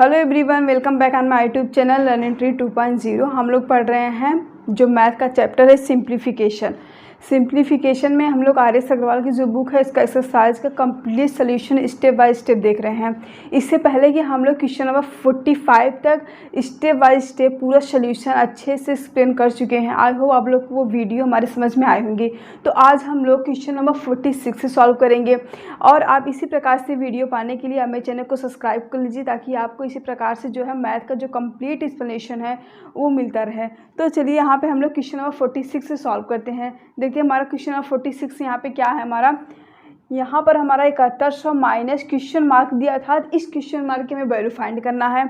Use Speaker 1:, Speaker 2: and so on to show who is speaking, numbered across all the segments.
Speaker 1: Hello everyone, welcome back on my YouTube channel learning tree 2.0। हम लोग पढ़ रहे हैं जो मैथ का चैप्टर है सिंप्लीफिकेशन में हम लोग आर एस अग्रवाल की जो बुक है इसका एक्सरसाइज का complete solution step by step देख रहे हैं। इससे पहले कि हम लोग क्वेश्चन नंबर 45 तक स्टेप बाय स्टेप पूरा सोल्यूशन अच्छे से एक्सप्लेन कर चुके हैं। आई होप आप लोग को वो वीडियो हमारे समझ में आई होंगी। तो आज हम लोग क्वेश्चन नंबर 46 से सॉल्व करेंगे और आप इसी प्रकार से वीडियो पाने के लिए आप मेरे चैनल को सब्सक्राइब कर लीजिए ताकि आपको इसी प्रकार से जो है मैथ का जो कंप्लीट एक्सप्लेनेशन है वो मिलता रहे। तो चलिए यहाँ पे हम लोग क्वेश्चन नंबर 46 से सॉल्व करते हैं। देखिए हमारा क्वेश्चन नंबर 46 यहाँ पे क्या है, हमारा यहाँ पर हमारा 7100 माइनस क्वेश्चन मार्क दिया था। इस क्वेश्चन मार्क के हमें वैल्यू फाइंड करना है,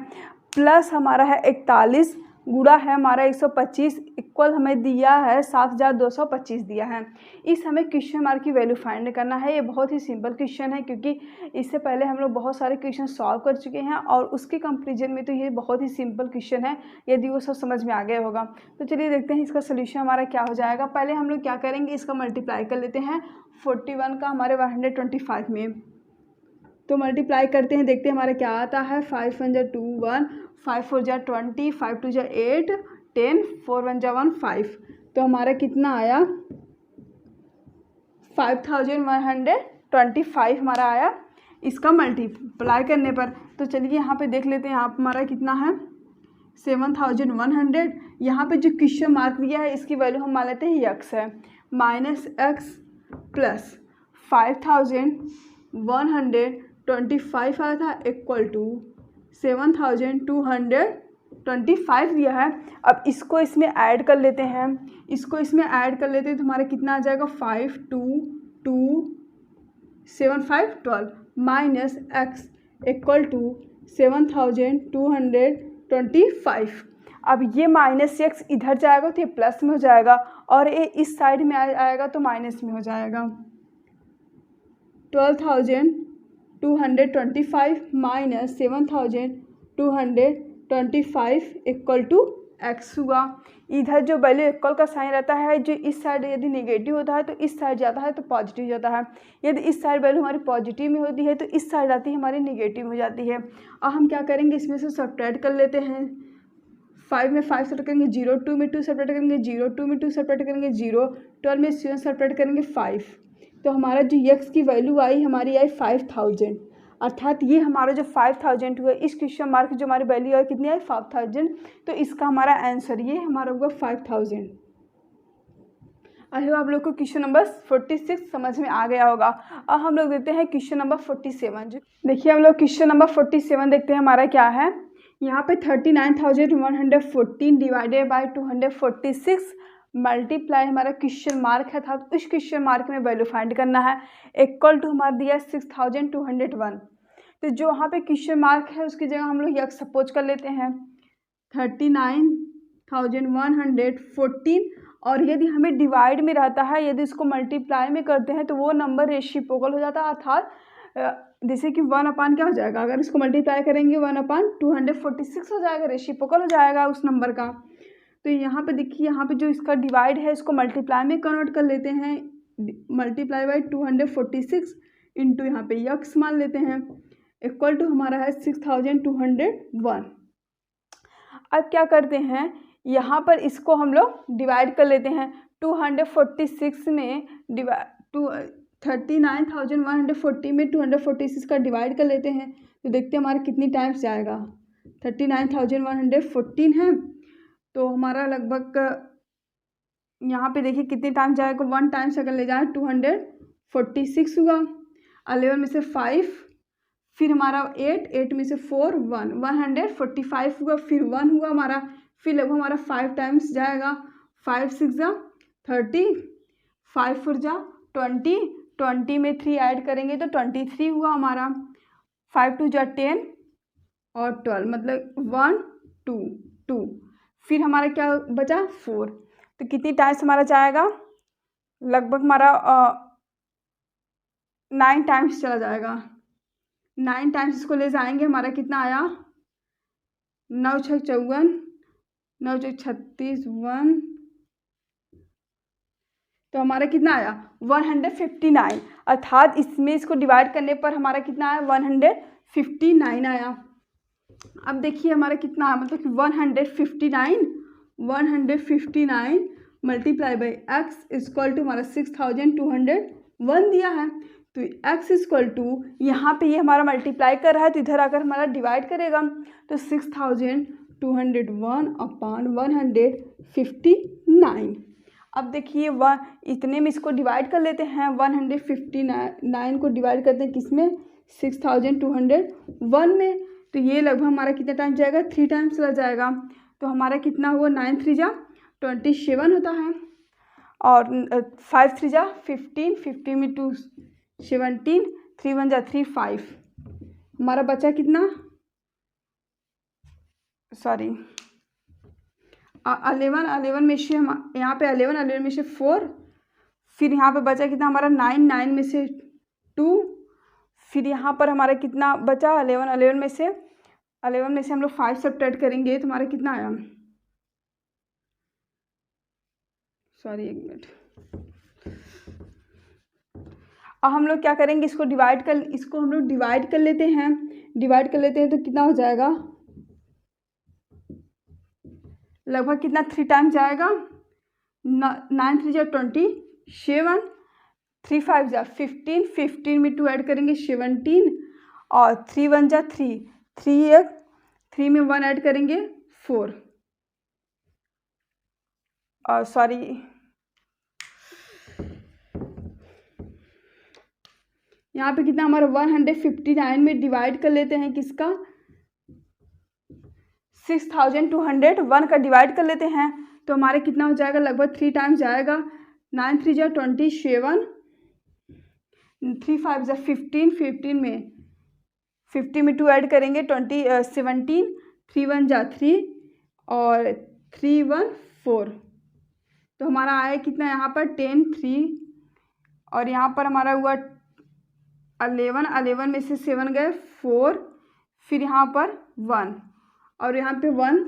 Speaker 1: प्लस हमारा है 41 गुणा है हमारा 125 इक्वल हमें दिया है 7225 दिया है। इस हमें क्वेश्चन मार्क की वैल्यू फाइंड करना है। ये बहुत ही सिंपल क्वेश्चन है क्योंकि इससे पहले हम लोग बहुत सारे क्वेश्चन सॉल्व कर चुके हैं और उसके कंपेरिजन में तो ये बहुत ही सिंपल क्वेश्चन है यदि वो सब समझ में आ गया होगा। तो चलिए देखते हैं इसका सोल्यूशन हमारा क्या हो जाएगा। पहले हम लोग क्या करेंगे, इसका मल्टीप्लाई कर लेते हैं 41 का हमारे 125 में। तो मल्टीप्लाई करते हैं, देखते हैं हमारा क्या आता है। 5 1 2 1, 5 4 20, 5 2 8, 10, 4 1 1 5। तो हमारा कितना आया, 5125 हमारा आया इसका मल्टीप्लाई करने पर। तो चलिए यहाँ पे देख लेते हैं, यहाँ पर हमारा कितना है 7100। यहाँ पे जो क्वेश्चन मार्क दिया है इसकी वैल्यू हम मान लेते हैं यक्स है, माइनस एक्स प्लस 5125 आया था इक्वल टू 7225 दिया है। अब इसको इसमें ऐड कर लेते हैं, तो हमारा कितना आ जाएगा 5 2 2 7 5 12 माइनस एक्स इक्वल टू 7225। अब ये माइनस एक्स इधर जाएगा तो ये प्लस में हो जाएगा और ये इस साइड में आएगा तो माइनस में हो जाएगा। 12,225 माइनस 7,225 इक्वल टू एक्स हुआ। इधर जो वैल्यू इक्वल का साइन रहता है, जो इस साइड यदि नेगेटिव होता है तो इस साइड जाता है तो पॉजिटिव जाता है। यदि इस साइड वैल्यू हमारी पॉजिटिव में होती है तो इस साइड आती है हमारी नेगेटिव हो जाती है। अब हम क्या करेंगे, इसमें से सब्ट्रैक्ट कर लेते हैं। 5 में 5 सब्ट्रैक्ट करेंगे 0, 2 में 2 सब्ट्रैक्ट करेंगे 0, 2 में 2 सब्ट्रैक्ट करेंगे 0, 12 में 7 सब्ट्रैक्ट करेंगे 5। तो हमारा जो यक्स की वैल्यू आई हमारी आई 5000, अर्थात ये हमारा जो 5000 हुआ इस क्वेश्चन मार्क जो हमारी वैल्यू आई कितनी आई 5000। तो इसका हमारा आंसर ये हमारा होगा 5000। आई होप आप लोग को क्वेश्चन नंबर 46 समझ में आ गया होगा। अब हम लोग देखते हैं क्वेश्चन नंबर 47। जो देखिए हम लोग क्वेश्चन नंबर 47 देखते हैं हमारा क्या है। यहाँ पे 39,114 डिवाइडेड बाई 246 मल्टीप्लाई हमारा क्वेश्चन मार्क है था, तो इस क्वेश्चन मार्क में वैल्यू फाइंड करना है इक्वल टू हमारा दिया 6201। तो जो वहाँ पे क्वेश्चन मार्क है उसकी जगह हम लोग यक्स सपोज कर लेते हैं 39,114 और यदि हमें डिवाइड में रहता है, यदि इसको मल्टीप्लाई में करते हैं तो वो नंबर रेसिप्रोकल हो जाता है, अर्थात जैसे कि 1 क्या हो जाएगा, अगर इसको मल्टीप्लाई करेंगे 1/246 हो जाएगा, रेसिप्रोकल हो जाएगा उस नंबर का। तो यहाँ पे देखिए, यहाँ पे जो इसका डिवाइड है इसको मल्टीप्लाई में कन्वर्ट कर लेते हैं, मल्टीप्लाई बाई 246 इंटू यहाँ पे यक्स मान लेते हैं इक्वल टू हमारा है 6201। अब क्या करते हैं, यहाँ पर इसको हम लोग डिवाइड कर लेते हैं 246 में 39,140 में 246 का डिवाइड कर लेते हैं तो देखते हैं हमारा कितनी टाइम्स जाएगा। 39,114 है तो हमारा लगभग यहाँ पे देखिए कितने टाइम जाएगा, 1 टाइम्स अगर ले जाए 246 हुआ, 11 में से 5, फिर हमारा 8 में से 4 1, 145 हुआ, फिर 1 हुआ हमारा, फिर लगभग हमारा 5 टाइम्स जाएगा, 5 6 30, 5 4 20, 20 में 3 ऐड करेंगे तो 23 हुआ हमारा, 5 2 10 और 12 मतलब 1 2 2, फिर हमारा क्या बचा 4। तो कितनी टाइम्स हमारा जाएगा, लगभग हमारा 9 टाइम्स चला जाएगा। 9 टाइम्स इसको ले जाएंगे, हमारा कितना आया 9 6 54, 9 6 36 1, तो हमारा कितना आया 159, अर्थात इसमें इसको डिवाइड करने पर हमारा कितना आया 159 आया। अब देखिए हमारा कितना है, मतलब कि 159 multiply by X equal to हमारा 6201 दिया है। तो x इक्वल टू यहाँ पे ये हमारा मल्टीप्लाई कर रहा है, तो इधर आकर हमारा डिवाइड करेगा, तो 6201 अपॉन 159। अब देखिए इतने में इसको डिवाइड कर लेते हैं, 159 को डिवाइड करते हैं किसमें, 6201 में। तो ये लगभग हमारा कितना टाइम जाएगा, 3 टाइम्स चला जाएगा। तो हमारा कितना हुआ, 9 3 जा 27 होता है, और 5 3 जा 15, 15 में 2 17, 3 1 जा 3 5। हमारा बचा कितना, सॉरी 11 में से हम यहाँ पे 11 में से 4, फिर यहाँ पे बचा कितना हमारा 9 में से 2, फिर यहाँ पर हमारा कितना बचा 11 में से हम लोग 5 सब्ट्रैक्ट करेंगे, तो हमारा कितना आया, सॉरी एक मिनट। अब हम लोग क्या करेंगे, इसको हम लोग डिवाइड कर लेते हैं, तो कितना हो जाएगा, लगभग कितना 3 टाइम जाएगा, 9 3 जा 27, 3 5 जा 15, 15 में 2 ऐड करेंगे 17, और 3 1 जा 3, 3 में 1 ऐड करेंगे 4, और सॉरी यहाँ पे कितना हमारा 159 में डिवाइड कर लेते हैं, किसका 6201 का डिवाइड कर लेते हैं, तो हमारे कितना हो जाएगा, लगभग 3 टाइम्स जाएगा, 9 3 जा 27, 3 5 जा 15, 15 में 50 में 2 ऐड करेंगे 17, 3 1 जा 3, और 3 1 4। तो हमारा आया कितना यहाँ पर 10 3, और यहाँ पर हमारा हुआ 11 में से 7 गए 4, फिर यहाँ पर 1, और यहाँ पे 1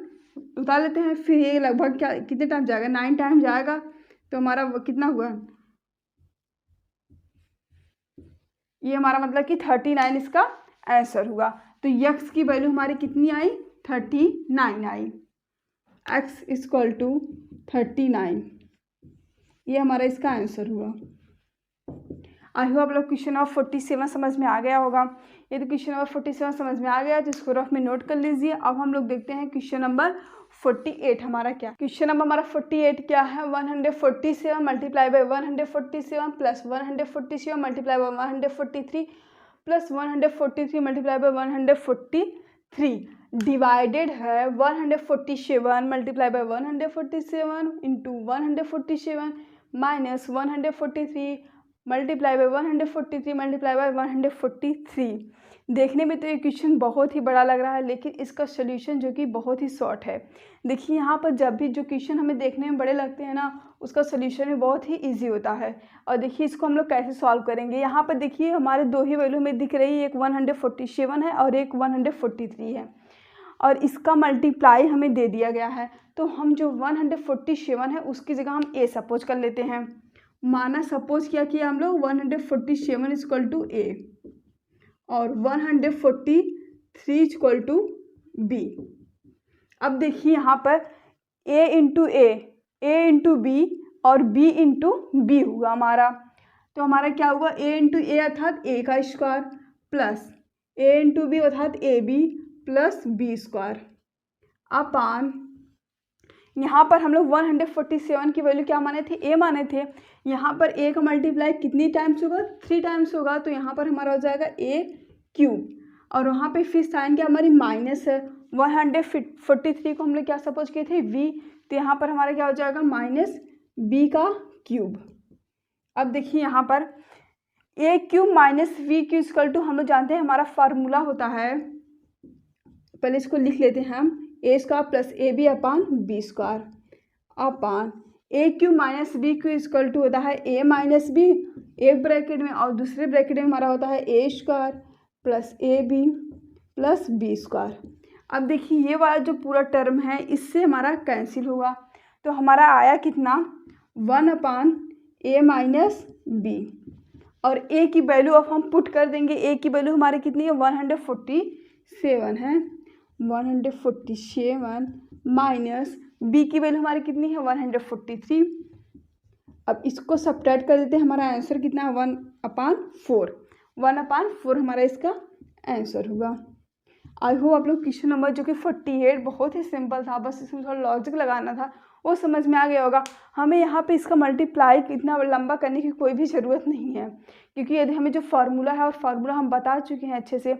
Speaker 1: उतार लेते हैं, फिर ये लगभग क्या कितने टाइम जाएगा, 9 टाइम जाएगा। तो हमारा कितना हुआ, ये हमारा मतलब कि 39 इसका आंसर हुआ। तो x की वैल्यू हमारी कितनी आई, 39 आई, x इक्वल टू 39, ये हमारा इसका आंसर हुआ। आई होप आप लोग क्वेश्चन नंबर 47 समझ में आ गया होगा। ये तो क्वेश्चन नंबर 47 समझ में आ गया, तो इसको रफ में नोट कर लीजिए। अब हम लोग देखते हैं क्वेश्चन नंबर 48 हमारा क्या, क्वेश्चन नंबर हमारा 48 क्या है, 147 multiply by 147 plus 147 multiply by 143 plus 143 multiply by 143 divided है 147 multiply by 147 into 147 minus 143 multiply by 143 multiply by 143। देखने में तो ये क्वेश्चन बहुत ही बड़ा लग रहा है, लेकिन इसका सोल्यूशन जो कि बहुत ही शॉर्ट है। देखिए यहाँ पर जब भी जो क्वेश्चन हमें देखने में बड़े लगते हैं ना, उसका सोल्यूशन भी बहुत ही इजी होता है। और देखिए इसको हम लोग कैसे सॉल्व करेंगे। यहाँ पर देखिए हमारे 2 ही वैल्यू में दिख रही है, एक 147 है और एक 143 है, और इसका मल्टीप्लाई हमें दे दिया गया है। तो हम जो 147 है उसकी जगह हम ए सपोज कर लेते हैं। माना सपोज क्या किया हम लोग, 147 इक्वल टू ए और 143 इक्वल टू बी। अब देखिए यहाँ पर a इंटू बी और b इंटू बी हुआ हमारा। तो हमारा क्या हुआ, a इंटू ए अर्थात a का square plus a into B अर्थात A B plus B square upon, यहाँ पर हम लोग 147 की वैल्यू क्या माने थे, a माने थे। यहाँ पर a का मल्टीप्लाई कितनी टाइम्स होगा, 3 टाइम्स होगा। तो यहाँ पर हमारा हो जाएगा a क्यूब, और वहाँ पे फिर साइन क्या हमारी माइनस है, 143 को हम लोग क्या सपोज किए थे v, तो यहाँ पर हमारा क्या हो जाएगा माइनस b का क्यूब। अब देखिए यहाँ पर a cube minus v cube equal to, हम लोग जानते हैं हमारा फार्मूला होता है, पहले इसको लिख लेते हैं हम, A square plus A B upon B square upon A cube minus B cube equal to होता है ए माइनस बी एक ब्रैकेट में, और दूसरे ब्रैकेट में हमारा होता है A square plus A B plus B square. अब देखिए ये वाला जो पूरा टर्म है इससे हमारा कैंसिल होगा, तो हमारा आया कितना 1 अपान ए माइनस बी, और ए की वैल्यू अब हम पुट कर देंगे। ए की वैल्यू हमारी कितनी है 147 है, 147 माइनस बी की वैल्यू हमारी कितनी है 143। अब इसको सब्ट्रैक्ट कर देते हैं, हमारा आंसर कितना है 1/4। 1/4 हमारा इसका आंसर हुआ। आई होप आप लोग क्वेश्चन नंबर जो कि 48 बहुत ही सिंपल था, बस इसमें थोड़ा लॉजिक लगाना था, वो समझ में आ गया होगा। हमें यहाँ पे इसका मल्टीप्लाई इतना लंबा करने की कोई भी ज़रूरत नहीं है, क्योंकि यदि हमें जो फार्मूला है और फार्मूला हम बता चुके हैं अच्छे से,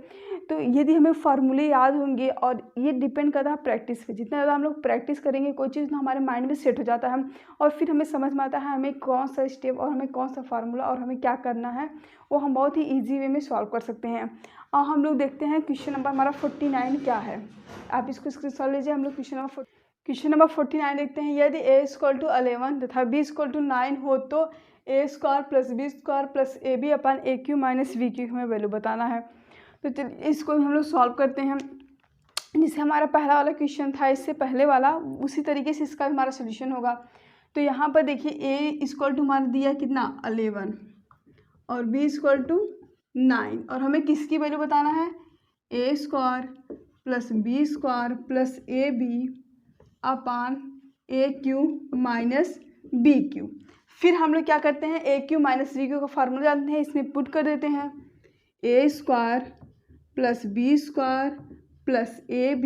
Speaker 1: तो यदि हमें फार्मूले याद होंगे, और ये डिपेंड करता है प्रैक्टिस पे, जितना ज़्यादा हम लोग प्रैक्टिस करेंगे कोई चीज़ ना हमारे माइंड में सेट हो जाता है, और फिर हमें समझ में आता है हमें कौन सा स्टेप और हमें कौन सा फार्मूला और हमें क्या करना है, वो हम बहुत ही ईजी वे में सॉल्व कर सकते हैं। और हम लोग देखते हैं क्वेश्चन नंबर हमारा 49 क्या है। आप इसको स्क्रीनशॉट लीजिए। हम लोग क्वेश्चन नंबर 49 देखते हैं। यदि a=11 तथा b=9 हो तो a² + b² + ab (a³ - b³ हमें वैल्यू बताना है। तो चलिए इसको हम लोग सॉल्व करते हैं। जिससे हमारा पहला वाला क्वेश्चन था इससे पहले वाला, उसी तरीके से इसका भी हमारा सोल्यूशन होगा। तो यहाँ पर देखिए a हमारा दिया कितना 11 और b 9, और हमें किसकी वैल्यू बताना है a² + b² + ab (a³ - b³। फिर हम लोग क्या करते हैं a³ - b³ का फार्मूला जानते हैं, इसमें पुट कर देते हैं a² + b² + ab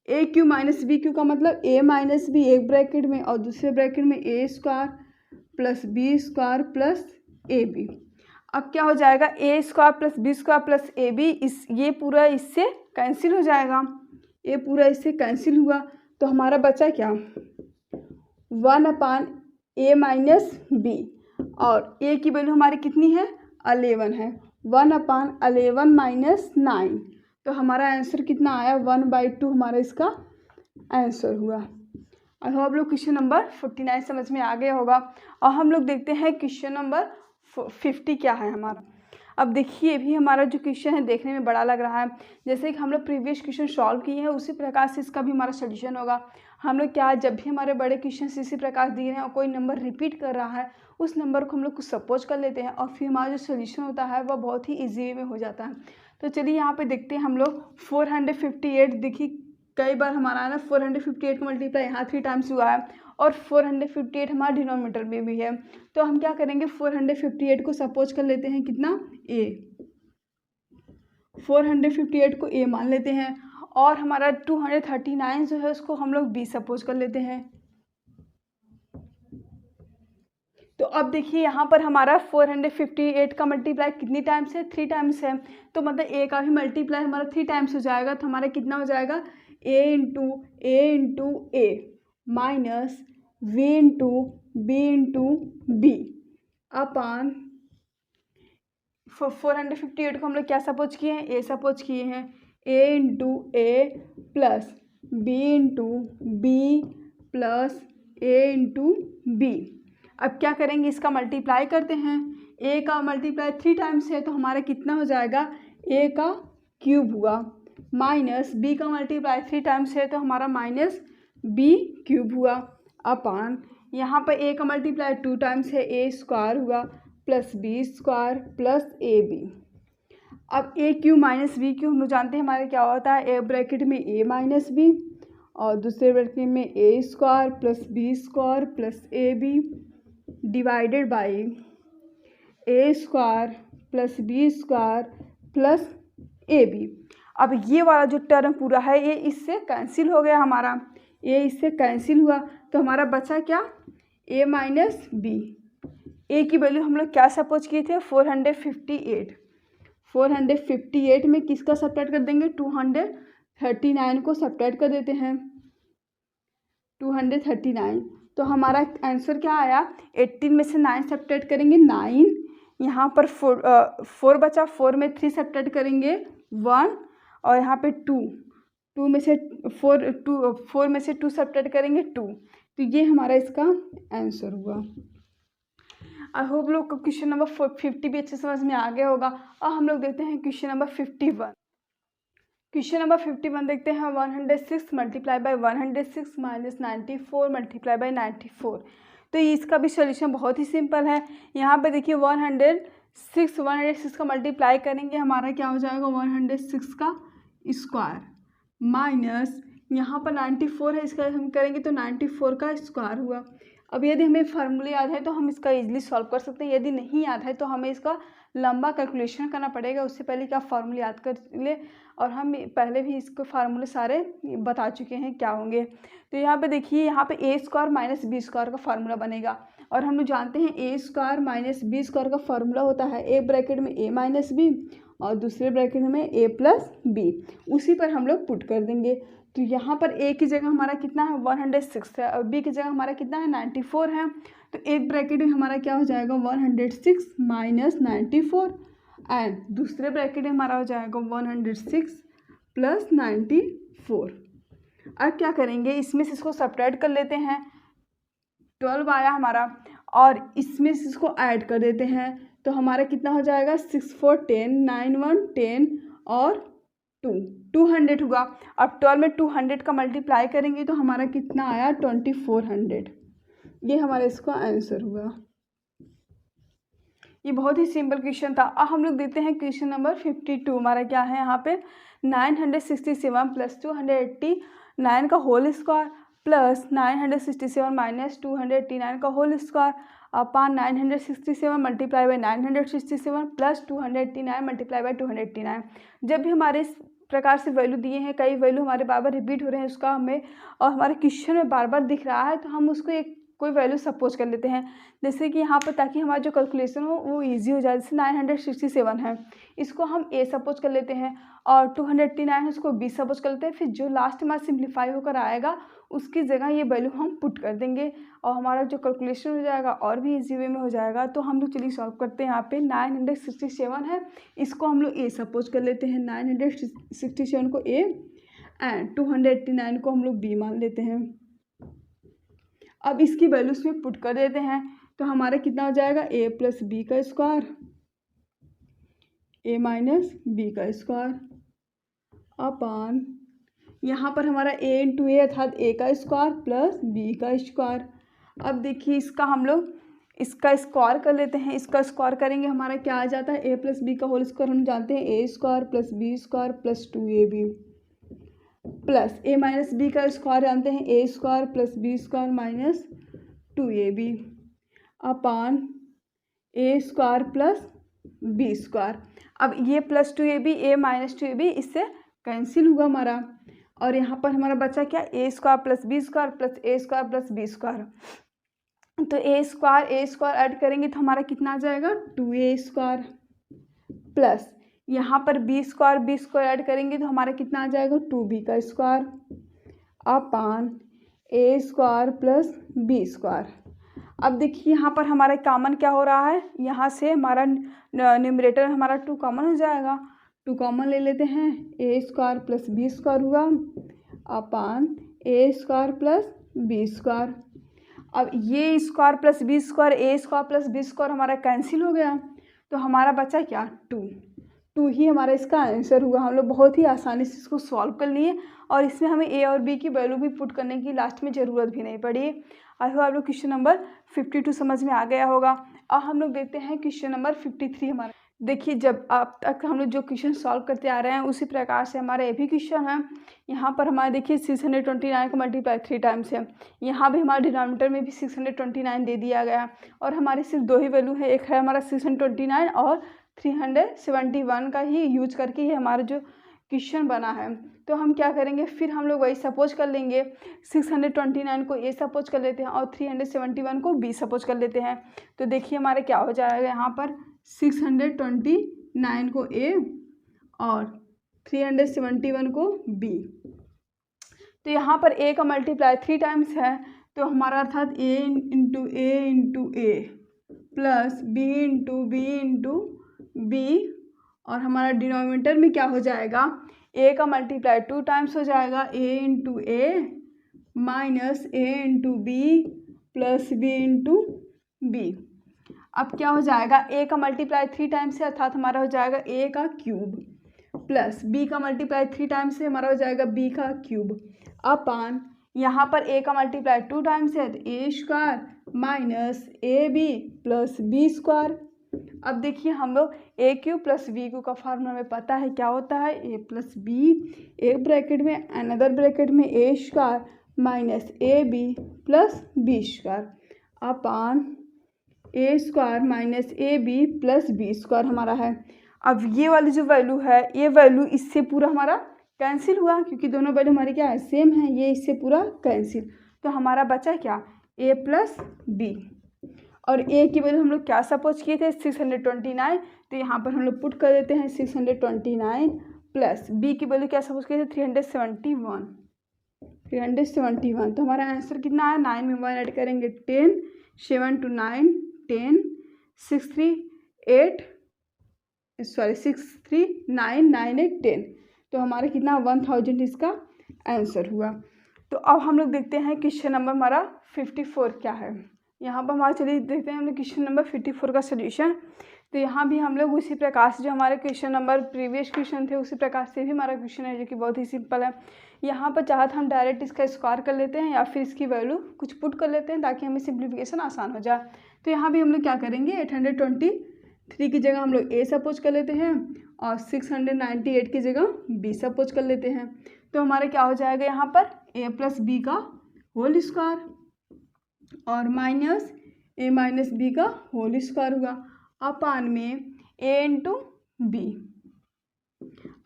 Speaker 1: (a³ - b³ का मतलब a - b एक ब्रैकेट में और दूसरे ब्रैकेट में a² + b² + ab। अब क्या हो जाएगा a² + b² + ab, ये पूरा इससे कैंसिल हो जाएगा, ये पूरा इससे कैंसिल हुआ, तो हमारा बचा क्या 1/a - b, और a की वैल्यू हमारी कितनी है 11 है, 1/11 - 9, तो हमारा आंसर कितना आया 1/2 हमारा इसका आंसर हुआ। आई होप आप लोग क्वेश्चन नंबर 49 समझ में आ गया होगा। और हम लोग देखते हैं क्वेश्चन नंबर 50 क्या है हमारा। अब देखिए भी हमारा जो क्वेश्चन है देखने में बड़ा लग रहा है, जैसे कि हम लोग प्रीवियस क्वेश्चन सॉल्व किए हैं उसी प्रकार से इसका भी हमारा सोल्यूशन होगा। हम लोग क्या जब भी हमारे बड़े क्वेश्चन इसी प्रकार दिए हैं और कोई नंबर रिपीट कर रहा है, उस नंबर को हम लोग कुछ सपोज कर लेते हैं और फिर हमारा जो सोल्यूशन होता है वह बहुत ही ईजी में हो जाता है। तो चलिए यहाँ पे देखते हैं हम लोग 458। देखिए कई बार हमारा है ना 458 का मल्टीप्लाई यहाँ 3 टाइम्स हुआ है, और 458 हमारा डिनोमिनेटर में भी है। तो हम क्या करेंगे 458 को सपोज कर लेते हैं कितना a, 458 को a मान लेते हैं, और हमारा 239 जो है उसको हम लोग b सपोज कर लेते हैं। तो अब देखिए यहाँ पर हमारा 458 का मल्टीप्लाई कितनी टाइम्स है 3 टाइम्स है, तो मतलब a का भी मल्टीप्लाई हमारा 3 टाइम्स हो जाएगा, तो हमारा कितना हो जाएगा a × a minus v × b अपान 458 को हम लोग क्या सपोज किए हैं a सपोज किए हैं, a × a plus b × b plus a × b। अब क्या करेंगे इसका मल्टीप्लाई करते हैं, a का मल्टीप्लाई 3 टाइम्स है तो हमारा कितना हो जाएगा a का क्यूब हुआ, माइनस b का मल्टीप्लाई 3 टाइम्स है तो हमारा माइनस b क्यूब हुआ, अपान यहाँ पर a का मल्टीप्लाई 2 टाइम्स है a² हुआ प्लस b² प्लस ab। अब a³ - b³ हम लोग जानते हैं हमारे क्या होता है, a ब्रैकेट में a - b और दूसरे ब्रैकेट में a² plus b² plus ab divided by a² plus b² plus ab। अब ये वाला जो टर्म पूरा है ये इससे कैंसिल हो गया, हमारा ये इससे कैंसिल हुआ, तो हमारा बचा क्या a - b। a की वैल्यू हम लोग क्या सपोज किए थे 458, 458 में किसका सब्ट्रैक्ट कर देंगे 239 को सब्ट्रैक्ट कर देते हैं 239, तो हमारा आंसर क्या आया 18 में से 9 सब्ट्रैक्ट करेंगे 9, यहाँ पर 4 बचा, 4 में 3 सब्ट्रैक्ट करेंगे 1, और यहाँ पे 2 में से 4 में से 2 सब्ट्रैक्ट करेंगे 2, तो ये हमारा इसका आंसर हुआ। आई होप लोग को क्वेश्चन नंबर 50 भी अच्छे समझ में आ गया होगा। और हम लोग देखते हैं क्वेश्चन नंबर 51। क्वेश्चन नंबर 51 देखते हैं 106 multiply by 106 minus 94 multiply by 94। तो इसका भी सोल्यूशन बहुत ही सिंपल है। यहाँ पे देखिए 106 का मल्टीप्लाई करेंगे हमारा क्या हो जाएगा 106 का स्क्वायर माइनस यहाँ पर 94 है, इसका हम करेंगे तो 94 का स्क्वायर हुआ। अब यदि हमें फार्मूले याद है तो हम इसका इजीली सॉल्व कर सकते हैं, यदि नहीं याद है तो हमें इसका लंबा कैलकुलेशन करना पड़ेगा। उससे पहले कि आप फार्मूले याद कर ले, और हम पहले भी इसको फार्मूले सारे बता चुके हैं क्या होंगे। तो यहाँ पे देखिए, यहाँ पे ए स्क्वायर माइनस बी स्क्वायर का फार्मूला बनेगा, और हम लोग जानते हैं A square minus B square का फार्मूला होता है एक ब्रैकेट में ए माइनस बी और दूसरे ब्रैकेट में ए प्लस बी। उसी पर हम लोग पुट कर देंगे। तो यहाँ पर ए की जगह हमारा कितना है 106 है, और बी की जगह हमारा कितना है 94 है। तो एक ब्रैकेट में हमारा क्या हो जाएगा 106 माइनस 94, एंड दूसरे ब्रैकेट में हमारा हो जाएगा 106 प्लस 94। अब क्या करेंगे, इसमें से इसको सब्ट्रैक्ट कर लेते हैं, 12 आया हमारा, और इसमें से इसको ऐड कर देते हैं। तो हमारा कितना हो जाएगा 6 4 10 9 1 10 और 200 होगा। अब 12 में 200 का मल्टीप्लाई करेंगे तो हमारा कितना आया 2400। ये हमारा इसका आंसर हुआ। ये बहुत ही सिंपल क्वेश्चन था। अब हम लोग देते हैं क्वेश्चन नंबर 52। हमारा क्या है यहाँ पे 967 प्लस 289 का होल स्क्वायर प्लस 967 माइनस 289 का whole square upon 967 multiply by 967 plus 289 multiply by 289। जब भी हमारे इस प्रकार से वैल्यू दिए हैं, कई वैल्यू हमारे बार बार रिपीट हो रहे हैं उसका हमें, और हमारे क्वेश्चन में बार बार दिख रहा है, तो हम उसको एक कोई वैल्यू सपोज कर लेते हैं। जैसे कि यहाँ पर, ताकि हमारा जो कैलकुलेशन हो वो इजी हो जाए। जैसे 967 है, इसको हम ए सपोज कर लेते हैं, और 289 है उसको बी सपोज कर लेते हैं। फिर जो लास्ट में सिंप्लीफाई होकर आएगा उसकी जगह ये वैल्यू हम पुट कर देंगे, और हमारा जो कैलकुलेशन हो जाएगा और भी इजी वे में हो जाएगा। तो हम लोग चलिए सॉल्व करते हैं। यहाँ पे 967 है, इसको हम लोग ए सपोज कर लेते हैं, 967 को ए, एंड 289 को हम लोग बी मान लेते हैं। अब इसकी वैल्यूज में पुट कर देते हैं, तो हमारा कितना हो जाएगा ए प्लस बी का स्क्वायर, ए माइनस बी का स्क्वायर अपॉन, यहाँ पर हमारा ए इंटू ए अर्थात ए का स्क्वायर प्लस बी का स्क्वायर। अब देखिए इसका हम लोग इसका स्क्वायर कर लेते हैं। इसका स्क्वायर करेंगे हमारा क्या आ जाता है ए प्लस बी का होल स्क्वायर, हम जानते हैं A square plus B square plus 2ab plus A minus B का स्क्वायर जानते हैं A square plus B square minus 2ab upon A square plus B square. अब ये प्लस 2ab ए minus 2ab इससे cancel हुआ हमारा, और यहाँ पर हमारा बचा क्या A square plus B square plus A square plus B square. तो ए स्क्वायर ऐड करेंगे तो हमारा कितना आ जाएगा 2a स्क्वायर प्लस यहाँ पर बी स्क्वायर ऐड करेंगे तो हमारा कितना आ जाएगा 2b का square upon A square plus B square. अब देखिए यहाँ पर हमारा कॉमन क्या हो रहा है, यहाँ से हमारा न्यूमरेटर हमारा 2 कॉमन हो जाएगा, 2 कॉमन ले लेते हैं, A square plus B square हुआ upon A square plus B square. अब ये स्क्वायर प्लस बी स्क्वायर ए स्क्वायर प्लस बी स्क्वायर हमारा कैंसिल हो गया, तो हमारा बचा क्या 2 ही हमारा इसका आंसर हुआ। हम लोग बहुत ही आसानी से इसको सॉल्व कर लिए, और इसमें हमें ए और बी की वैल्यू भी पुट करने की लास्ट में ज़रूरत भी नहीं पड़ी। आई होप आप लोग क्वेश्चन नंबर 52 समझ में आ गया होगा। अब हम लोग देखते हैं क्वेश्चन नंबर 53 हमारा। देखिए जब अब तक हम लोग जो क्वेश्चन सॉल्व करते आ रहे हैं उसी प्रकार से हमारा ये भी क्वेश्चन है। यहाँ पर हमारे देखिए 629 का मल्टीप्लाई 3 टाइम्स है, यहाँ भी हमारे डिनोमिनेटर में भी 629 दे दिया गया, और हमारे सिर्फ 2 ही वैल्यू है, एक है हमारा 629 और 371 का ही यूज करके ये हमारा जो क्वेश्चन बना है। तो हम क्या करेंगे, फिर हम लोग वही सपोज कर लेंगे, 629 को ए सपोज कर लेते हैं और 371 को बी सपोज कर लेते हैं। तो देखिए हमारे क्या हो जाएगा, यहाँ पर 629 को ए और 371 को बी। तो यहाँ पर ए का मल्टीप्लाई 3 टाइम्स है, तो हमारा अर्थात ए इंटू ए प्लस बी इंटू बी, और हमारा डिनोमिनेटर में क्या हो जाएगा, ए का मल्टीप्लाई 2 टाइम्स हो जाएगा, A into A minus A into B plus B into B. अब क्या हो जाएगा, ए का मल्टीप्लाई 3 टाइम्स है अर्थात हमारा हो जाएगा ए का क्यूब, प्लस बी का मल्टीप्लाई 3 टाइम्स से हमारा हो जाएगा बी का क्यूब अपान, यहाँ पर ए का मल्टीप्लाई 2 टाइम्स है तो A square minus A B plus B square अब देखिए हम लोग A cube plus B cube का फार्मूला हमें पता है क्या होता है, ए प्लस बी, एक ब्रैकेट में अनदर ब्रैकेट में A square minus A B plus B square upon A square minus A B plus B square हमारा है। अब ये वाली जो वैल्यू है, ये वैल्यू इससे पूरा हमारा कैंसिल हुआ क्योंकि दोनों वैल्यू हमारी क्या है, सेम है, ये इससे पूरा कैंसिल। तो हमारा बचा क्या, ए प्लस बी, और ए की वैल्यू हम लोग क्या सपोज किए थे 629, तो यहाँ पर हम लोग पुट कर देते हैं 629 प्लस बी की वैल्यू क्या सपोज किए थे 371। तो हमारा आंसर कितना है, 9 में 1 ऐड करेंगे 10, 7 to 9 10, 6 3 8 6 3 9 9 8 10, तो हमारा कितना 1000 इसका आंसर हुआ। तो अब हम लोग देखते हैं क्वेश्चन नंबर हमारा 54 क्या है। यहाँ पर हमारा चलिए देखते हैं हम लोग क्वेश्चन नंबर 54 का सोल्यूशन। तो यहाँ भी हम लोग उसी प्रकार से जो हमारे क्वेश्चन नंबर प्रीवियस क्वेश्चन थे उसी प्रकार से भी हमारा क्वेश्चन है जो कि बहुत ही सिंपल है। यहाँ पर चाहे तो हम डायरेक्ट इसका स्क्वायर कर लेते हैं या फिर इसकी वैल्यू कुछ पुट कर लेते हैं ताकि हमें सिंप्लीफिकेशन आसान हो जाए। तो यहाँ भी हम लोग क्या करेंगे, 823 की जगह हम लोग ए सपोज कर लेते हैं और 698 की जगह बी सपोज कर लेते हैं। तो हमारा क्या हो जाएगा यहाँ पर ए प्लस बी का होल स्क्वायर और माइनस ए माइनस बी का होल स्क्वायर हुआ अपान में ए इंटू बी।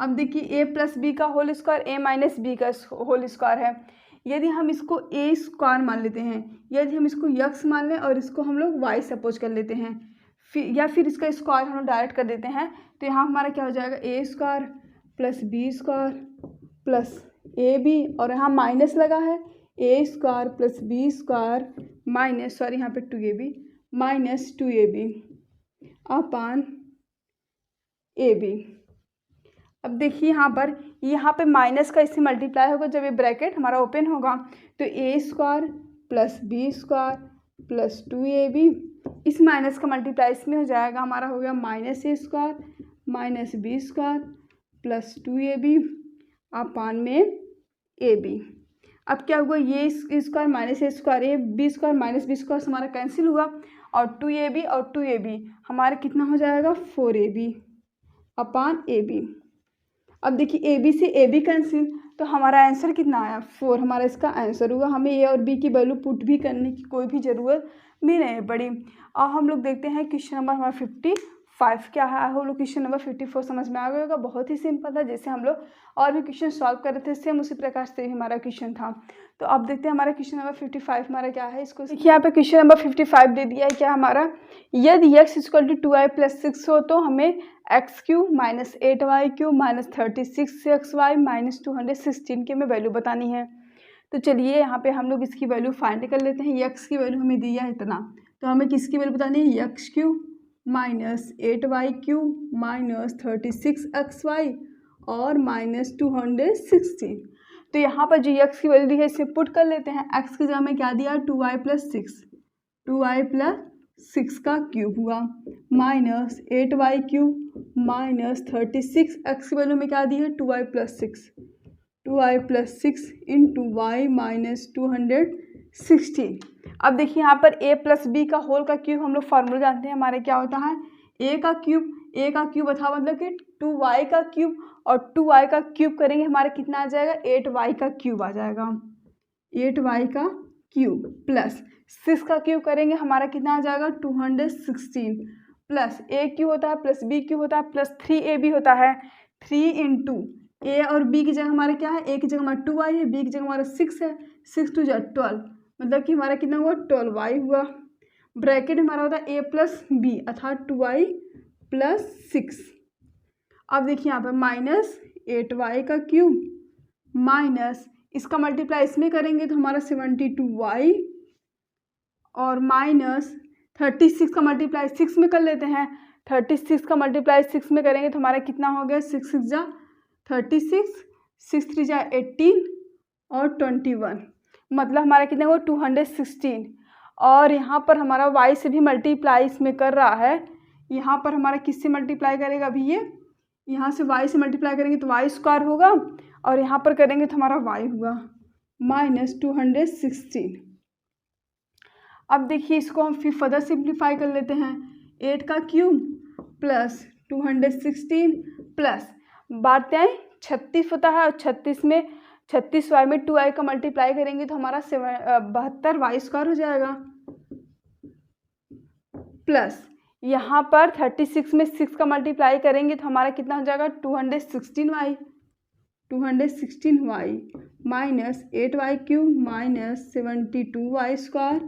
Speaker 1: अब देखिए ए प्लस बी का होल स्क्वायर ए माइनस बी का होल स्क्वायर है। यदि हम इसको ए स्क्वायर मान लेते हैं, यदि हम इसको यक्स मान लें और इसको हम लोग वाई सपोज कर लेते हैं, फिर इसका स्क्वायर हम लोग डायरेक्ट कर देते हैं, तो यहाँ हमारा क्या हो जाएगा A square plus B square plus A B, और यहाँ माइनस लगा है A square plus B square minus sorry यहाँ पे 2ab माइनस 2ab अपान ए बी। अब देखिए यहाँ पे माइनस का इससे मल्टीप्लाई होगा जब ये ब्रैकेट हमारा ओपन होगा, तो A square plus B square plus 2ab, इस माइनस का मल्टीप्लाई इसमें हो जाएगा, हमारा हो गया minus A square minus B square plus 2ab upon में ए बी। अब क्या हुआ, ये square minus A square A B square minus B square हमारा कैंसिल हुआ और 2ab और 2ab हमारा कितना हो जाएगा 4ab अपान ए बी। अब देखिए ए बी से ए बी कैंसिल, तो हमारा आंसर कितना आया 4, हमारा इसका आंसर हुआ। हमें ए और बी की वैल्यू पुट भी करने की कोई भी ज़रूरत भी नहीं पड़ी। और हम लोग देखते हैं क्वेश्चन नंबर हमारा 55 क्या है। हम लोग क्वेश्चन नंबर 54 समझ में आ गया होगा, बहुत ही सिंपल था, जैसे हम लोग और भी क्वेश्चन सॉल्व कर रहे थे सेम उसी प्रकार से भी हमारा क्वेश्चन था। तो अब देखते हैं हमारा क्वेश्चन नंबर 55 हमारा क्या है। इसको देखिए यहाँ पे क्वेश्चन नंबर 55 दे दिया है क्या हमारा, यदि x = 2i + 6 हो तो हमें x³ - 8y³ - 36xy - 216 की हमें वैल्यू बतानी है। तो चलिए यहाँ पे हम लोग इसकी वैल्यू फाइंड कर लेते हैं। x की वैल्यू हमें दिया है इतना, तो हमें किसकी वैल्यू बतानी है, x³ - 8y³ - 36xy और -216। तो यहाँ पर जो x की वैल्यू दी है इसे पुट कर लेते हैं। x की जगह में क्या दिया 2i + 6, 2i + 6 का क्यूब हुआ माइनस 8y³ - 36x की वैल्यू में क्या दी है 2i + 6, 2i + 6 इंटू y - 216। अब देखिए यहाँ पर a + b का होल का क्यूब हम लोग फार्मूला जानते हैं, हमारे क्या होता है a का क्यूब अथा मतलब कि 2y का क्यूब, और 2y का क्यूब करेंगे हमारे कितना आ जाएगा 8y का क्यूब आ जाएगा, 8y का क्यूब प्लस 6 का क्यूब करेंगे हमारा कितना आ जाएगा 216 प्लस a क्यूब होता है प्लस b क्यूब होता है प्लस 3ab होता है, 3 इंटू ए और बी की जगह हमारा क्या है, ए की जगह हमारा 2y है, बी की जगह हमारा 6 है, 6 2 12, मतलब कि हमारा कितना हुआ 12y हुआ। ब्रैकेट हमारा होता है a + b अर्थात 2y + 6। अब देखिए यहाँ पर माइनस 8y का क्यूब माइनस इसका मल्टीप्लाई इसमें करेंगे तो हमारा 72y और माइनस 36 का मल्टीप्लाई 6 में कर लेते हैं, 36 का मल्टीप्लाई 6 में करेंगे तो हमारा कितना हो गया 6 6 जा 36, 6 3 जा 18 और 21, मतलब हमारा कितना हुआ 216। और यहाँ पर हमारा y से भी मल्टीप्लाई इसमें कर रहा है, यहाँ पर हमारा किससे मल्टीप्लाई करेगा अभी, ये यहाँ से y से मल्टीप्लाई करेंगे तो y² होगा और यहाँ पर करेंगे तो हमारा y हुआ -216। अब देखिए इसको हम फिर फर्दर सिंप्लीफाई कर लेते हैं, 8 का क्यूब प्लस 216 प्लस बारते आए 36 होता है और 36y में 2i का मल्टीप्लाई करेंगे तो हमारा 72y² हो जाएगा, प्लस यहाँ पर 36 में 6 का मल्टीप्लाई करेंगे तो हमारा कितना हो जाएगा 216y minus 8y³ minus 72y²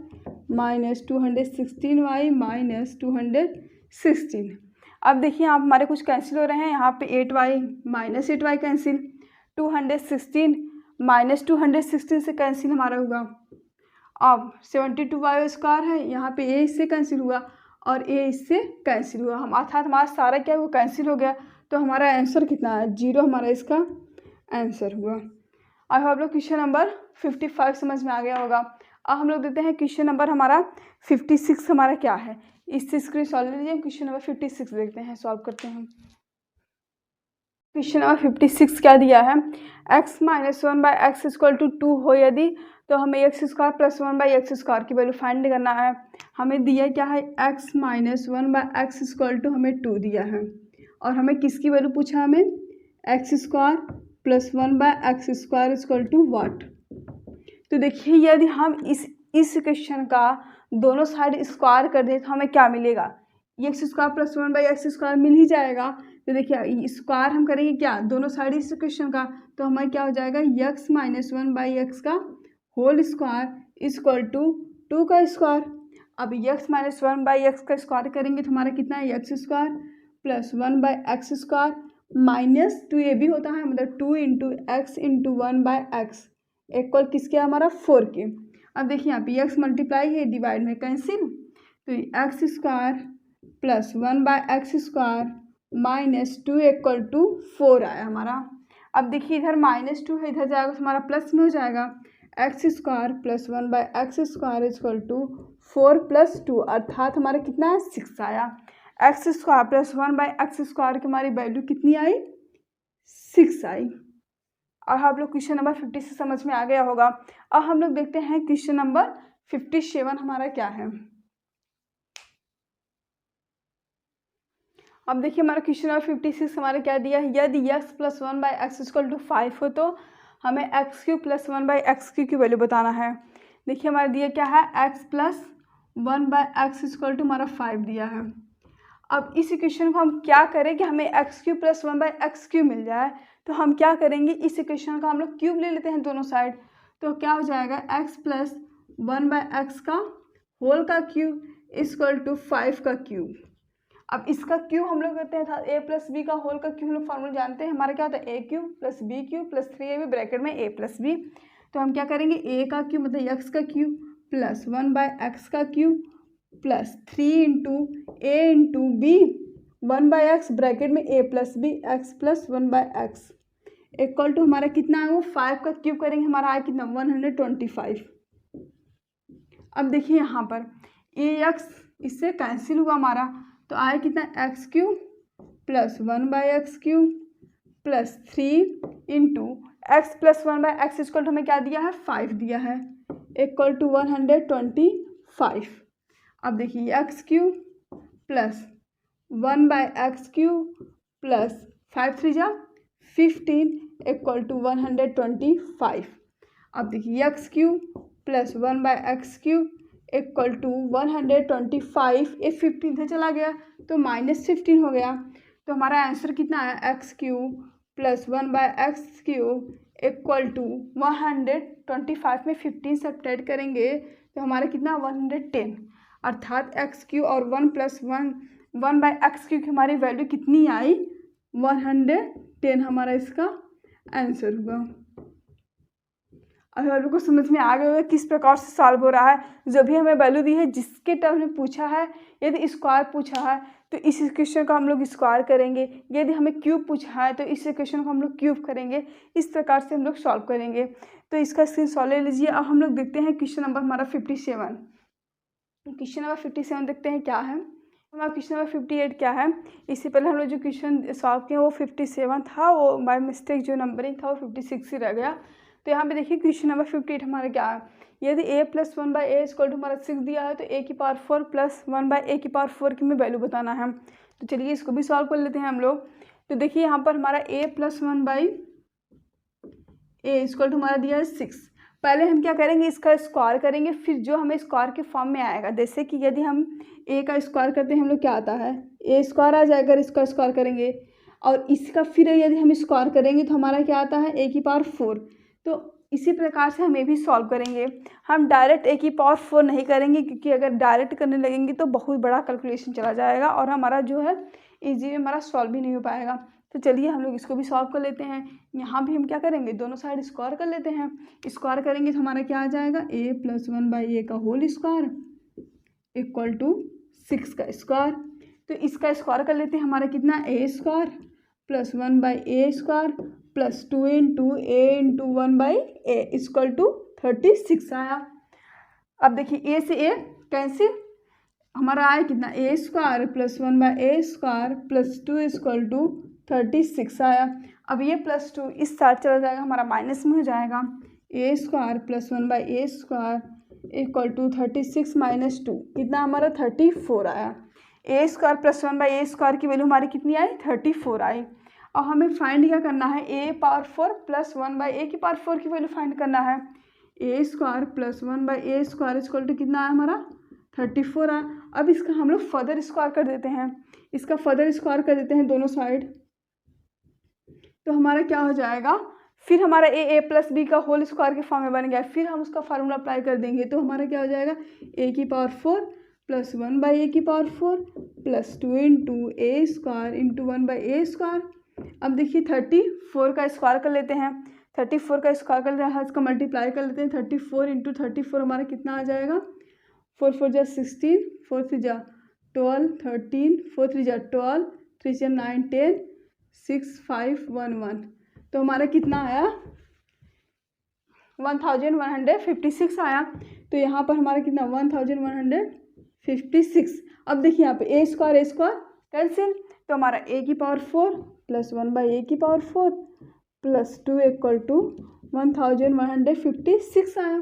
Speaker 1: minus 216y minus 216। अब देखिए यहाँ हमारे कुछ कैंसिल हो रहे हैं, यहाँ पे 8y minus 8y cancel, 216 minus 216 से कैंसिल हमारा होगा। अब 72y² है, यहाँ पे a इससे कैंसिल हुआ और a इससे कैंसिल हुआ, हम अर्थात हमारा सारा क्या है वो कैंसिल हो गया, तो हमारा आंसर कितना है 0 हमारा इसका आंसर हुआ। अब हम लोग क्वेश्चन नंबर 55 समझ में आ गया होगा। अब हम लोग देखते हैं क्वेश्चन नंबर हमारा 56 हमारा क्या है, इससे स्क्रीन सॉल्व ले लीजिए। क्वेश्चन नंबर 56 देखते हैं, सॉल्व करते हैं। क्वेश्चन नंबर 56 क्या दिया है, x minus 1/x equal to 2 हो यदि तो हमें x² प्लस 1/x² की वैल्यू फाइंड करना है। हमें दिया क्या है x minus 1/x equal to हमें 2 दिया है और हमें किसकी वैल्यू पूछा, हमें x² plus 1/x² equal to वाट। तो देखिए यदि हम इस क्वेश्चन का दोनों साइड स्क्वायर कर दें तो हमें क्या मिलेगा, x² प्लस 1/x² मिल ही जाएगा। तो देखिए स्क्वायर हम करेंगे क्या दोनों साइड इस क्वेश्चन का, तो हमारा क्या हो जाएगा x माइनस 1/x का होल स्क्वायर इक्वल टू 2 का स्क्वायर। अब x माइनस 1/x का स्क्वायर करेंगे तो हमारा कितना है x² प्लस 1/x² माइनस 2 ये भी होता है, मतलब 2 into x into 1/x equal किसके हमारा 4 के। अब देखिए यहाँ पे x मल्टीप्लाई है, डिवाइड में कैंसिल, तो x² plus 1/x² minus 2 equal to 4 आया हमारा। अब देखिए इधर -2 है, इधर जाएगा तो हमारा प्लस में हो जाएगा, x² plus 1/x² equal to 4 plus 2 अर्थात हमारा कितना है 6 आया। x² प्लस 1/x² की हमारी वैल्यू कितनी आई 6 आई। और हम लोग क्वेश्चन नंबर 56 समझ में आ गया होगा। अब हम लोग देखते हैं क्वेश्चन नंबर 57 हमारा क्या है। अब देखिए हमारा क्वेश्चन नंबर 56 हमारा क्या दिया है, यदि x plus 1/x equal to 5 हो तो हमें x³ प्लस 1/x³ की वैल्यू बताना है। देखिए हमारा दिया क्या है x plus 1/x equal to हमारा 5 दिया है। अब इस इक्वेशन को हम क्या करें कि हमें x³ प्लस 1/x³ मिल जाए, तो हम क्या करेंगे इस इक्वेशन का हम लोग क्यूब ले लेते हैं दोनों साइड, तो क्या हो जाएगा x प्लस 1/x का होल का क्यूब इक्वल टू 5 का क्यूब। अब इसका क्यूब हम लोग करते हैं a प्लस बी का होल का क्यूब, लोग फॉर्मूला जानते हैं हमारा क्या होता है a³ plus b³ plus 3ab bracket में a प्लस b। तो हम क्या करेंगे a का क्यूब मतलब x का क्यूब प्लस 1/x का cube plus 3 into a into B 1/x bracket में a plus B x plus 1/x equal to हमारा कितना है वो 5 का क्यूब करेंगे, हमारा आया कितना 125। अब देखिए यहाँ पर ax इससे कैंसिल हुआ हमारा, तो आया कितना x³ plus 1/x³ plus 3 into x plus 1/x equal to हमें क्या दिया है 5 दिया है इक्वल टू 125। अब देखिए x³ प्लस 1/x³ प्लस 5 3 जा 15 इक्वल टू 125। अब देखिए x³ plus 1/x³ equal to 125, ये 15 इधर चला गया तो -15 हो गया, तो हमारा आंसर कितना है x³ plus 1/x³ equal to 125 में 15 सब्ट्रैक्ट करेंगे तो हमारा कितना 110, अर्थात x³ और 1 प्लस 1/x³ की हमारी वैल्यू कितनी आई 110 हमारा इसका आंसर हुआ। अब आप को समझ में आ गया होगा किस प्रकार से सॉल्व हो रहा है। जो भी हमें वैल्यू दी है जिसके टर्म में पूछा है, यदि स्क्वायर पूछा है तो इस इक्वेशन को हम लोग स्क्वायर करेंगे, यदि हमें क्यूब पूछा है तो इस इक्वेशन को हम लोग क्यूब करेंगे। इस प्रकार से हम लोग सॉल्व करेंगे। तो इसका स्क्रीनशॉट ले लीजिए। अब हम लोग देखते हैं क्वेश्चन नंबर हमारा 57। क्वेश्चन नंबर 57 देखते हैं क्या है। हमारा क्वेश्चन नंबर 58 क्या है। इससे पहले हम लोग जो क्वेश्चन सॉल्व किए वो 57 था, वो बाय मिस्टेक जो नंबरिंग था वो 56 ही रह गया। तो यहाँ पे देखिए क्वेश्चन नंबर 58 हमारा क्या है, यदि a + 1/a = हमारा 6 दिया है तो a⁴ + 1/a⁴ की हमें वैल्यू बताना है। तो चलिए इसको भी सॉल्व कर लेते हैं हम लोग। तो देखिए यहाँ पर हमारा a + 1/a = हमारा दिया है 6। पहले हम क्या करेंगे, इसका स्क्वायर करेंगे, फिर जो हमें स्क्वायर के फॉर्म में आएगा, जैसे कि यदि हम a का स्क्वायर करते हैं हम लोग क्या आता है a² आ जाएगा, इसका स्क्वायर करेंगे, और इसका फिर यदि हम स्क्वायर करेंगे तो हमारा क्या आता है a⁴। तो इसी प्रकार से हम ये भी सॉल्व करेंगे। हम डायरेक्ट a⁴ नहीं करेंगे, क्योंकि अगर डायरेक्ट करने लगेंगे तो बहुत बड़ा कैलकुलेशन चला जाएगा और हमारा जो है ईजी में हमारा सॉल्व भी नहीं हो पाएगा। तो चलिए हम लोग इसको भी सॉल्व कर लेते हैं। यहाँ भी हम क्या करेंगे, दोनों साइड स्क्वायर कर लेते हैं। स्क्वायर करेंगे तो हमारा क्या आ जाएगा a + 1/a का होल स्क्वायर = 6 का स्क्वायर। तो इसका स्क्वायर कर लेते हैं, हमारा कितना a² + 1/a² + 2 × a × 1/a = 36 आया। अब देखिए a से a कैंसिल, हमारा आया कितना a² + 1/a² + 2 = 36 आया। अब ये +2 इस साइड चला जाएगा, हमारा माइनस में हो जाएगा। a² + 1/a² = 36 - 2 कितना हमारा 34 आया। a² + 1/a² की वैल्यू हमारी कितनी आई 34 आई। और हमें फाइंड क्या करना है a⁴ + 1/a⁴ की वैल्यू फाइंड करना है। a² + 1/a² = कितना आया हमारा 34 आया। अब इसका हम लोग फर्दर स्क्वायर कर देते हैं, इसका फर्दर स्क्वायर कर देते हैं दोनों साइड। तो हमारा क्या हो जाएगा, फिर हमारा a + b का होल स्क्वायर के फॉर्म में बन गया, फिर हम उसका फार्मूला अप्लाई कर देंगे। तो हमारा क्या हो जाएगा a⁴ + 1/a⁴ + 2 × a² × 1/a²। अब देखिए 34 का स्क्वायर कर लेते हैं, 34 का स्क्वायर कर लेते हैं, इसका मल्टीप्लाई कर लेते हैं। 34 × 34 हमारा कितना आ जाएगा 4 × 4 = 16, 4 × 3 = 12, 13, 4 × 3 = 12, 3 × 9 = 10, 6, 5, 1, 1। तो हमारा कितना आया 1156 आया। तो यहाँ पर हमारा कितना 1156। अब देखिए यहाँ पे a² कैंसिल, तो हमारा a⁴ + 1/a⁴ + 2 = 1156 आया।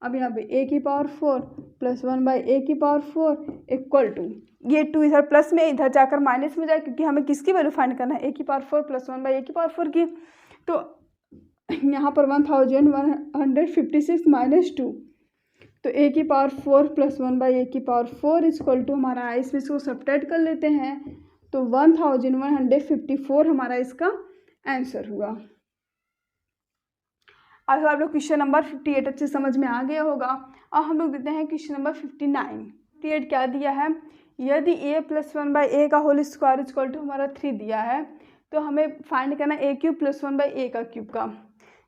Speaker 1: अब यहाँ पे a⁴ + 1/a⁴ = ये 2 इधर प्लस में इधर जाकर माइनस में जाए, क्योंकि हमें किसकी वैल्यू फाइंड करना है a⁴ + 1/a⁴ की। तो यहाँ पर 1156 - 2, तो a⁴ + 1/a⁴ = हमारा इसमें इसको सब्ट्रैक्ट कर लेते हैं, तो 1154 हमारा इसका आंसर हुआ। अब आप लोग क्वेश्चन नंबर 58 अच्छे समझ में आ गया होगा। अब हम लोग देते हैं क्वेश्चन नंबर 59। 58 क्या दिया है, यदि a + 1/a का होल स्क्वायर = हमारा 3 दिया है, तो हमें फाइंड करना a³ + 1/a³ का।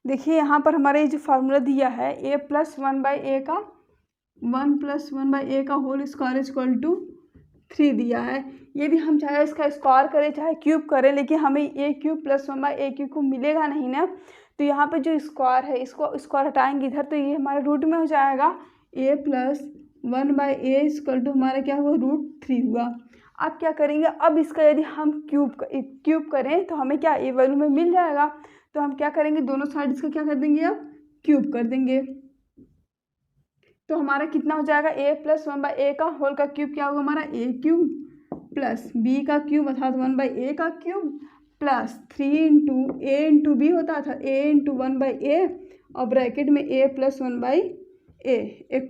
Speaker 1: देखिए यहाँ पर हमारा ये जो फार्मूला दिया है a + 1/a का 1 + 1/a का होल स्क्वायर = 3 दिया है। यदि हम चाहे इसका स्क्वायर करें चाहे क्यूब करें, लेकिन हमें a³ + 1/a³ को मिलेगा नहीं ना। तो यहाँ पे जो स्क्वायर है इसको स्क्वायर हटाएंगे इधर, तो ये हमारे रूट में हो जाएगा a + 1/a = हमारा क्या हुआ √3 हुआ। अब क्या करेंगे, अब इसका यदि हम क्यूब करें तो हमें क्या ए वैल्यू में मिल जाएगा। तो हम क्या करेंगे दोनों साइड इसका क्या कर देंगे अब क्यूब कर देंगे। तो हमारा कितना हो जाएगा a + 1/a का होल का क्यूब क्या होगा हमारा a³ + b का क्यूब अर्थात 1/a का क्यूब + 3 × a × b होता था a × 1/a और ब्रैकेट में a + 1/a =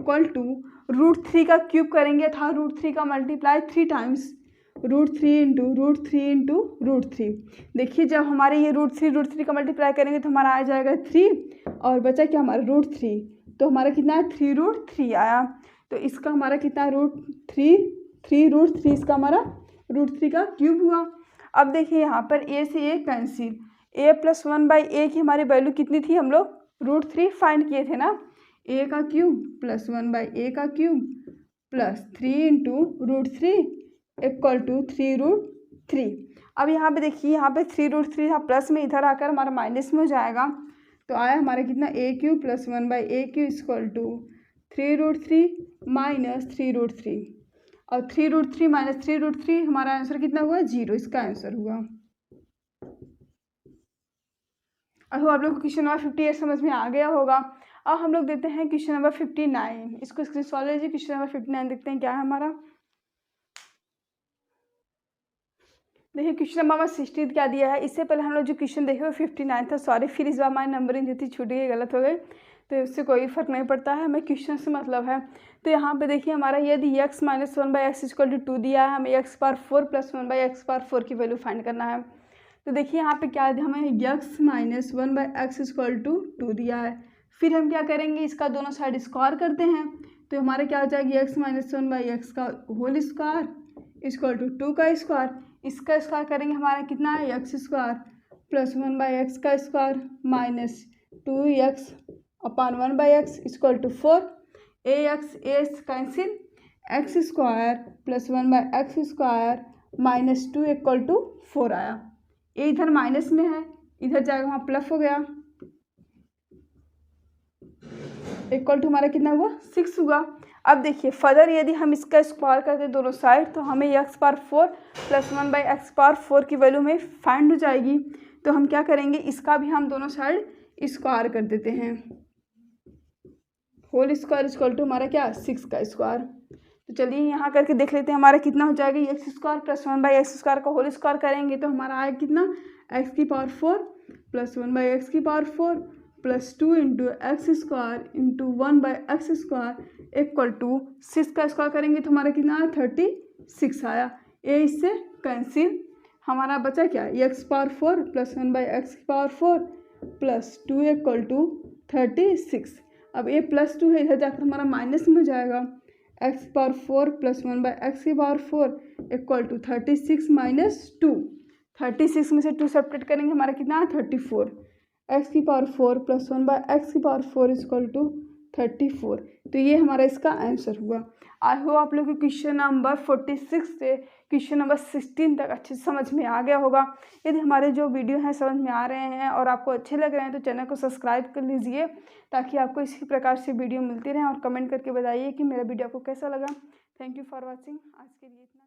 Speaker 1: √3 का क्यूब करेंगे था √3 का मल्टीप्लाई 3 टाइम्स √3 × √3 × √3। देखिए जब हमारे ये √3 का मल्टीप्लाई करेंगे तो हमारा आ जाएगा 3 और बचा क्या हमारा √3। तो हमारा कितना है 3√3 आया। तो इसका हमारा कितना √3 इसका हमारा √3 का क्यूब हुआ। अब देखिए यहाँ पर a से a कैंसिल, a + 1/a की हमारी वैल्यू कितनी थी, हम लोग √3 फाइंड किए थे ना। a का क्यूब + 1/a का क्यूब + 3 × √3 = 3√3। अब यहाँ पे देखिए यहाँ पे 3√3 था प्लस में, इधर आकर हमारा माइनस में हो जाएगा। तो आया हमारा कितना a³ + 1/a³ = 3√3 - 3√3 और 3√3 - 3√3 हमारा आंसर कितना हुआ 0, इसका आंसर हुआ। अब आप लोग को क्वेश्चन नंबर 58 समझ में आ गया होगा। अब हम लोग देते हैं क्वेश्चन नंबर 59। इसको स्क्रीनशॉट ले लीजिए। क्वेश्चन नंबर 59 देखते हैं क्या है हमारा। देखिए क्वेश्चन नंबर 16 क्या दिया है। इससे पहले हम लोग जो क्वेश्चन देखे वो 59 था। सॉरी, फिर इस बार हमारी नंबरिंग जो थी छूट गई, गलत हो गई, तो इससे कोई फर्क नहीं पड़ता है, हमें क्वेश्चन से मतलब है। तो यहाँ पे देखिए हमारा यदि x minus 1/x equal to 2 दिया है, हमें x⁴ प्लस 1/x⁴ की वैल्यू फाइंड करना है। तो देखिए यहाँ पे क्या हमें x minus 1/x equal to 2 दिया है। फिर हम क्या करेंगे, इसका दोनों साइड स्क्वायर करते हैं। तो हमारा क्या हो जाएगी x माइनस 1/x का होल स्क्वायर इक्वल टू 2 का स्क्वायर। इसका स्क्वायर करेंगे हमारा कितना है x² प्लस 1/x का square minus 2x upon 1/x equal to 4। ax cancel, x² plus 1/x square minus 2 equal to 4 आया। ये इधर माइनस में है, इधर जाएगा वहाँ प्लस हो गया, इक्वल टू हमारा कितना हुआ 6 हुआ। अब देखिए फर्दर यदि हम इसका स्क्वायर करते दोनों साइड तो हमें x⁴ प्लस 1/x⁴ की वैल्यू में फाइंड हो जाएगी। तो हम क्या करेंगे, इसका भी हम दोनों साइड स्क्वायर कर देते हैं। होल स्क्वायर इक्वल टू हमारा क्या 6 का स्क्वायर। तो चलिए यहाँ करके देख लेते हैं हमारा कितना हो जाएगा। x² प्लस 1/x² का होल स्क्वायर करेंगे तो हमारा आएगा कितना x⁴ plus 1/x⁴ plus 2 into x² into 1/x² equal to 6 का स्क्वायर करेंगे तो हमारा कितना आया 36 आया। ये इससे कैंसिल, हमारा बचा क्या x⁴ plus 1/x⁴ plus 2 equal to 36। अब ये प्लस 2 है, इधर जाकर हमारा माइनस में हो जाएगा। x⁴ plus 1/x⁴ equal to 36 minus 2। 36 में से 2 सब्ट्रैक्ट करेंगे हमारा कितना है 34। x⁴ plus 1/x⁴ equal to 34। तो ये हमारा इसका आंसर हुआ। आई होप आप लोग को क्वेश्चन नंबर 46 से क्वेश्चन नंबर 16 तक अच्छे से समझ में आ गया होगा। यदि हमारे जो वीडियो हैं समझ में आ रहे हैं और आपको अच्छे लग रहे हैं तो चैनल को सब्सक्राइब कर लीजिए ताकि आपको इसी प्रकार से वीडियो मिलती रहे, और कमेंट करके बताइए कि मेरा वीडियो आपको कैसा लगा। Thank you for watching. आज के लिए इतना।